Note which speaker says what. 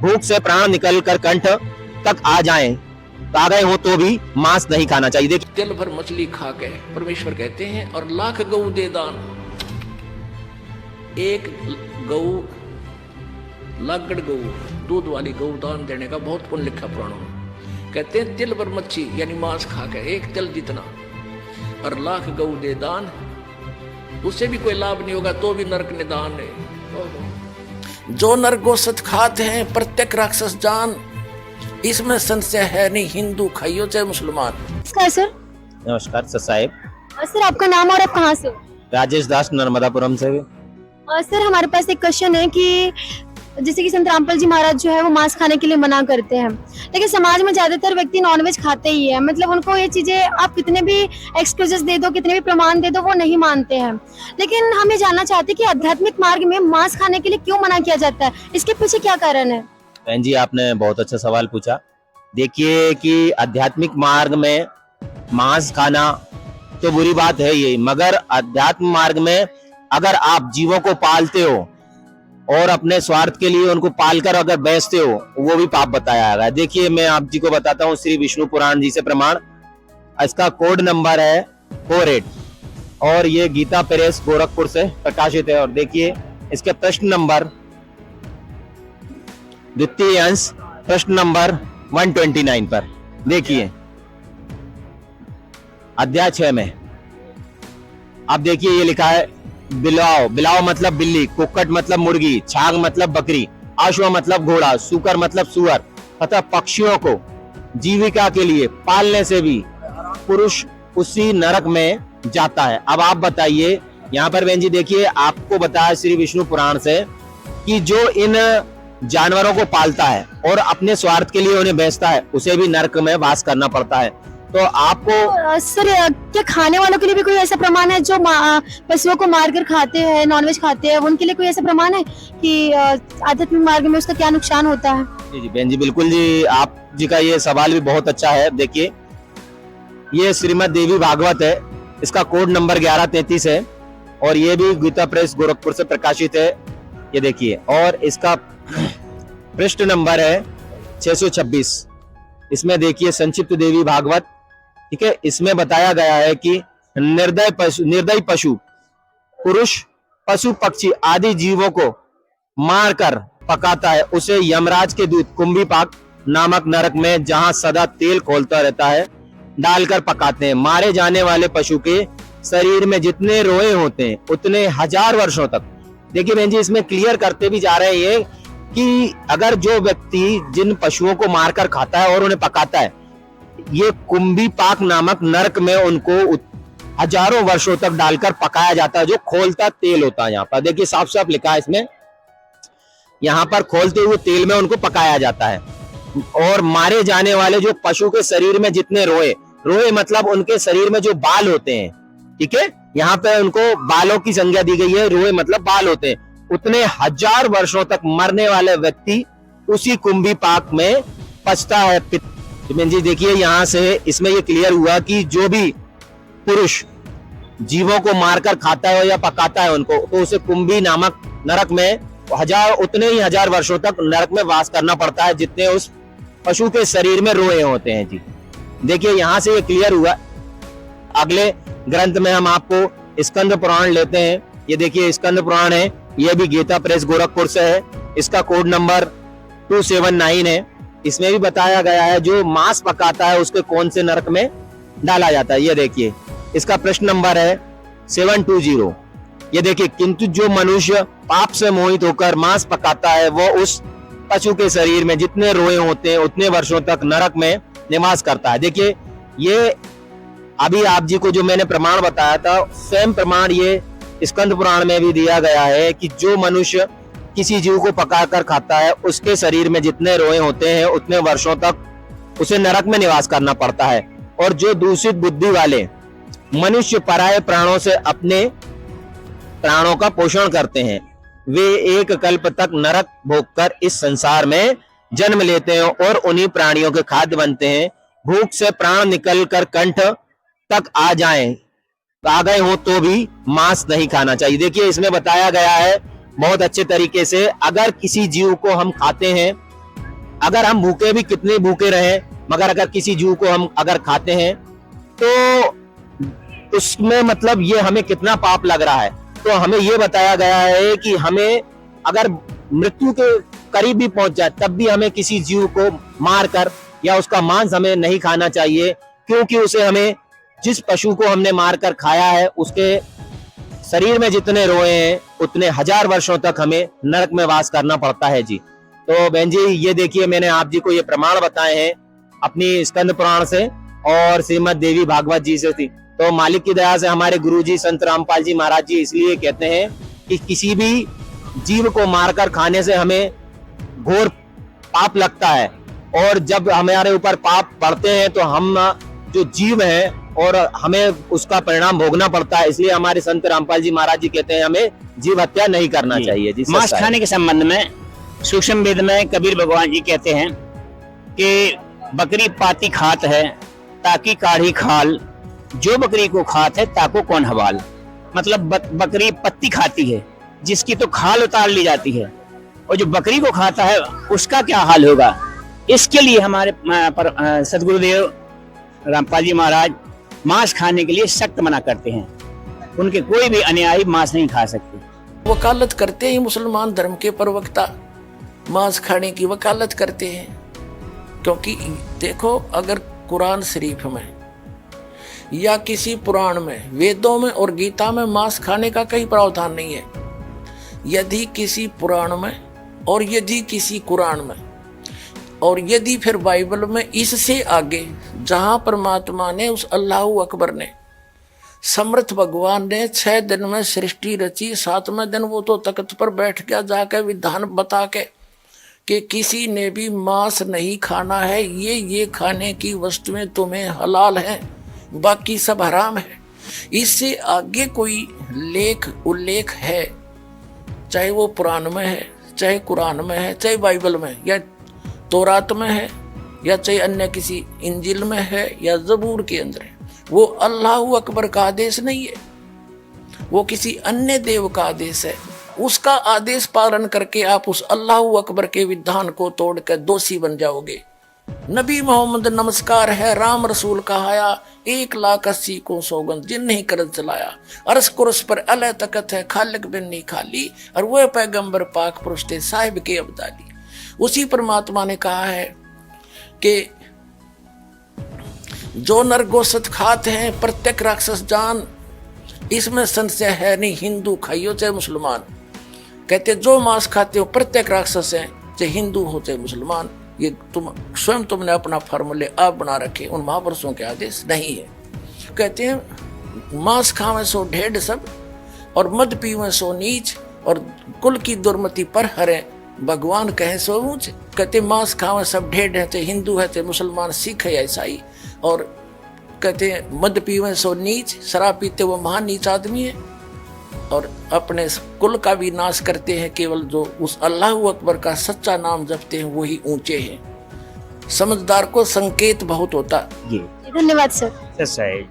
Speaker 1: भूख से प्राण निकल कर कंठ तक आ जाएं, आ गए हो तो भी मांस नहीं खाना चाहिए। देखिए
Speaker 2: तिल भर मछली खा के परमेश्वर कहते हैं और लाख गऊ दे दान। एक गऊ, लागड़ गऊ, दूध वाली गऊ दान देने का बहुत पुण्य लिखा पुराणों में। कहते हैं तिल भर मच्छी यानी मांस खा के, एक तिल जितना, और लाख गऊ दे दान, उससे भी कोई लाभ नहीं होगा तो भी नरक निदान है। जो नरक गोसत खाते हैं प्रत्येक राक्षस जान, इसमें संशय है नहीं, हिंदू खाइयो चाहे मुसलमान।
Speaker 3: नमस्कार सर।
Speaker 1: नमस्कार सर साहेब।
Speaker 3: सर आपका नाम और आप कहाँ से हो?
Speaker 1: राजेश दास नर्मदापुरम से।
Speaker 3: सर हमारे पास एक क्वेश्चन है कि जैसे कि संत रामपाल जी महाराज जो है वो मांस खाने के लिए मना करते हैं, लेकिन समाज में ज्यादातर व्यक्ति नॉनवेज खाते ही है। मतलब उनको ये चीजें आप कितने भी एक्सक्यूजेस दे दो, कितने भी प्रमाण दे दो, वो नहीं मानते हैं। लेकिन हम ये जानना चाहते हैं कि आध्यात्मिक मार्ग में मांस खाने के लिए क्यों मना किया जाता है, इसके पीछे क्या कारण है?
Speaker 1: बहन जी आपने बहुत अच्छा सवाल पूछा। देखिए कि आध्यात्मिक मार्ग में मांस खाना तो बुरी बात है ये, मगर आध्यात्म मार्ग में अगर आप जीवों को पालते हो और अपने स्वार्थ के लिए उनको पालकर अगर बेचते हो, वो भी पाप बताया गया है। देखिए मैं आप जी को बताता हूँ श्री विष्णु पुराण जी से प्रमाण। इसका कोड नंबर है 48 और ये गीता प्रेस गोरखपुर से प्रकाशित है। और देखिए इसके प्रश्न नंबर, द्वितीय अंश प्रश्न नंबर 129 पर देखिए अध्याय 6 में आप देखिए ये लिखा है, बिलाव, बिलाव मतलब बिल्ली, कुक्कट मतलब मुर्गी, छाग मतलब बकरी, अश्व मतलब घोड़ा, सूकर मतलब सुअर तथा पक्षियों को जीविका के लिए पालने से भी पुरुष उसी नरक में जाता है। अब आप बताइए, यहाँ पर बहन जी देखिए आपको बताया श्री विष्णु पुराण से कि जो इन जानवरों को पालता है और अपने स्वार्थ के लिए उन्हें बेचता है, उसे भी नरक में वास करना पड़ता है। तो आपको
Speaker 3: सर क्या खाने वालों के लिए भी कोई ऐसा प्रमाण है जो पशुओं को मारकर खाते हैं, नॉनवेज खाते हैं, उनके लिए कोई ऐसा प्रमाण है कि आध्यात्मिक मार्ग में उसका क्या नुकसान होता है?
Speaker 1: जी जी बहन जी बिल्कुल जी, आप जी का ये सवाल भी बहुत अच्छा है। देखिए ये श्रीमद् देवी भागवत है, इसका कोड नंबर 1133 है और ये भी गीता प्रेस गोरखपुर से प्रकाशित है। ये देखिए और इसका पृष्ठ नंबर है 626। इसमें देखिए संक्षिप्त देवी भागवत, ठीक है, इसमें बताया गया है कि निर्दयी पशु पुरुष पशु पक्षी आदि जीवों को मारकर पकाता है, उसे यमराज के दूत कुंभीपाक नामक नरक में, जहां सदा तेल खौलता रहता है, डालकर पकाते हैं। मारे जाने वाले पशु के शरीर में जितने रोए होते हैं उतने 1000 वर्षों तक। देखिए बहन जी इसमें क्लियर करते भी जा रहे हैं ये कि अगर जो व्यक्ति जिन पशुओं को मारकर खाता है और उन्हें पकाता है, ये कुंभीपाक नामक नरक में उनको हजारों वर्षों तक डालकर पकाया जाता है, जो खोलता तेल होता है। यहाँ पर देखिए साफ साफ लिखा है इसमें, यहाँ पर खोलते हुए तेल में उनको पकाया जाता है। और मारे जाने वाले जो पशु के शरीर में जितने रोए, रोए मतलब उनके शरीर में जो बाल होते हैं, ठीक है, यहाँ पे उनको बालों की संज्ञा दी गई है, रोए मतलब बाल होते हैं, उतने 1000 वर्षों तक मरने वाले व्यक्ति उसी कुंभीपाक में पचता है। जी देखिए यहाँ से इसमें ये क्लियर हुआ कि जो भी पुरुष जीवों को मारकर खाता है या पकाता है उनको, तो उसे कुंभी नामक नरक में उतने ही 1000 वर्षों तक नरक में वास करना पड़ता है जितने उस पशु के शरीर में रोए होते हैं। जी देखिए यहाँ से ये क्लियर हुआ। अगले ग्रंथ में हम आपको स्कंद पुराण लेते हैं। ये देखिए स्कंद पुराण है, यह भी गीता प्रेस गोरखपुर से है, इसका कोड नंबर 279 है। इसमें भी बताया गया है जो मांस पकाता है उसके कौन से नरक में डाला जाता है। ये देखिए इसका प्रश्न नंबर है 720। ये देखिए, किंतु जो मनुष्य पाप से मोहित होकर मांस पकाता है वो उस पशु के शरीर में जितने रोए होते हैं उतने वर्षों तक नरक में निवास करता है। देखिए ये अभी आप जी को जो मैंने प्रमाण बताया था, सेम प्रमाण ये स्कंद पुराण में भी दिया गया है कि जो मनुष्य किसी जीव को पकाकर खाता है उसके शरीर में जितने रोए होते हैं उतने वर्षों तक उसे नरक में निवास करना पड़ता है। और जो दूषित बुद्धि वाले मनुष्य पराये प्राणों से अपने प्राणों का पोषण करते हैं, वे एक कल्प तक नरक भोगकर इस संसार में जन्म लेते हैं और उन्हीं प्राणियों के खाद्य बनते हैं। भूख से प्राण निकलकर कंठ तक आ गए हो तो भी मांस नहीं खाना चाहिए। देखिए इसमें बताया गया है बहुत अच्छे तरीके से, अगर किसी जीव को हम खाते हैं अगर हम भूखे भी कितने भूखे रहे, मगर अगर किसी जीव को हम अगर खाते हैं तो उसमें मतलब ये हमें कितना पाप लग रहा है। तो हमें ये बताया गया है कि हमें अगर मृत्यु के करीब भी पहुंच जाए तब भी हमें किसी जीव को मारकर या उसका मांस हमें नहीं खाना चाहिए, क्योंकि उसे हमें जिस पशु को हमने मारकर खाया है उसके शरीर में जितने रोए हैं उतने 1000 वर्षों तक हमें नरक में वास करना पड़ता है जी। तो बहन जी ये देखिए मैंने आप जी को ये प्रमाण बताए हैं अपनी स्कंद पुराण से और श्रीमद देवी भागवत जी से थी। तो मालिक की दया से हमारे गुरु जी संत रामपाल जी महाराज जी इसलिए कहते हैं कि किसी भी जीव को मारकर खाने से हमें घोर पाप लगता है, और जब हमारे ऊपर पाप पड़ते हैं तो हम जो जीव है और हमें उसका परिणाम भोगना पड़ता है। इसलिए हमारे संत रामपाल जी महाराज जी कहते हैं हमें जीव हत्या नहीं करना चाहिए जी।
Speaker 4: मांस खाने के संबंध में सूक्ष्म वेद में कबीर भगवान जी कहते हैं कि बकरी पाती खात है ताकि काढ़ी खाल, जो बकरी को खात है ताको कौन हवाल। मतलब बकरी पत्ती खाती है जिसकी तो खाल उतार ली जाती है, और जो बकरी को खाता है उसका क्या हाल होगा। इसके लिए हमारे सदगुरुदेव रामपाल जी महाराज मांस खाने के लिए सख्त मना करते हैं, उनके कोई भी अनुयायी मांस नहीं खा सकते।
Speaker 2: वकालत करते हैं मुसलमान धर्म के प्रवक्ता, मांस खाने की वकालत करते हैं। क्योंकि देखो अगर कुरान शरीफ में या किसी पुराण में, वेदों में और गीता में मांस खाने का कहीं प्रावधान नहीं है। यदि किसी पुराण में और यदि किसी कुरान में और यदि फिर बाइबल में इससे आगे जहां परमात्मा ने उस अल्लाह अकबर ने समर्थ भगवान ने 6 दिन में सृष्टि रची, 7वें दिन वो तो तख्त पर बैठ गया जाकर विधान बता के कि किसी ने भी मांस नहीं खाना है, ये खाने की वस्तुएं तुम्हें हलाल हैं, बाकी सब हराम है। इससे आगे कोई लेख उल्लेख है, चाहे वो पुराण में है, चाहे कुरान में है, चाहे बाइबल में या तौरात में है, या चाहे अन्य किसी इंजिल में है या जबूर के अंदर है, वो अल्लाह अकबर का आदेश नहीं है, वो किसी अन्य देव का आदेश है। उसका आदेश पालन करके आप उस अल्लाह अकबर के विधान को तोड़कर दोषी बन जाओगे। नबी मोहम्मद नमस्कार है, राम रसूल कहाया, 1,80,000 को सौगंध जिन नहीं करत चलाया, अरस कुरस पर अलह तकत है, खालिक बिन नहीं खाली, और वह पैगंबर पाक पुरुष थे साहिब के अब्दाली। उसी परमात्मा ने कहा है कि जो नर गोश्त खाते हैं प्रत्येक राक्षस जान, इसमें संशय है नहीं, हिंदू खाइयो चाहे मुसलमान। कहते जो मांस खाते हो प्रत्येक राक्षस है, चाहे हिंदू हो चाहे मुसलमान। ये तुमने अपना फार्मूले आप बना रखे, उन महापुरुषों के आदेश नहीं है। कहते हैं मांस खावे सो ढेढ़ सब और मद पीवे सो नीच, और कुल की दुर्मति पर हरे भगवान कहे सो ऊंच। कहते मांस खावे सब ढेढ़ है, चाहे हिंदू है चाहे मुसलमान, सिख है या ईसाई। और कहते हैं मद पीवे सो नीच, शराब पीते वो महान नीच आदमी है, और अपने कुल का भी नाश करते हैं। केवल जो उस अल्लाह अकबर का सच्चा नाम जपते हैं वही ऊंचे हैं। समझदार को संकेत बहुत होता।
Speaker 3: धन्यवाद सर।
Speaker 4: सही।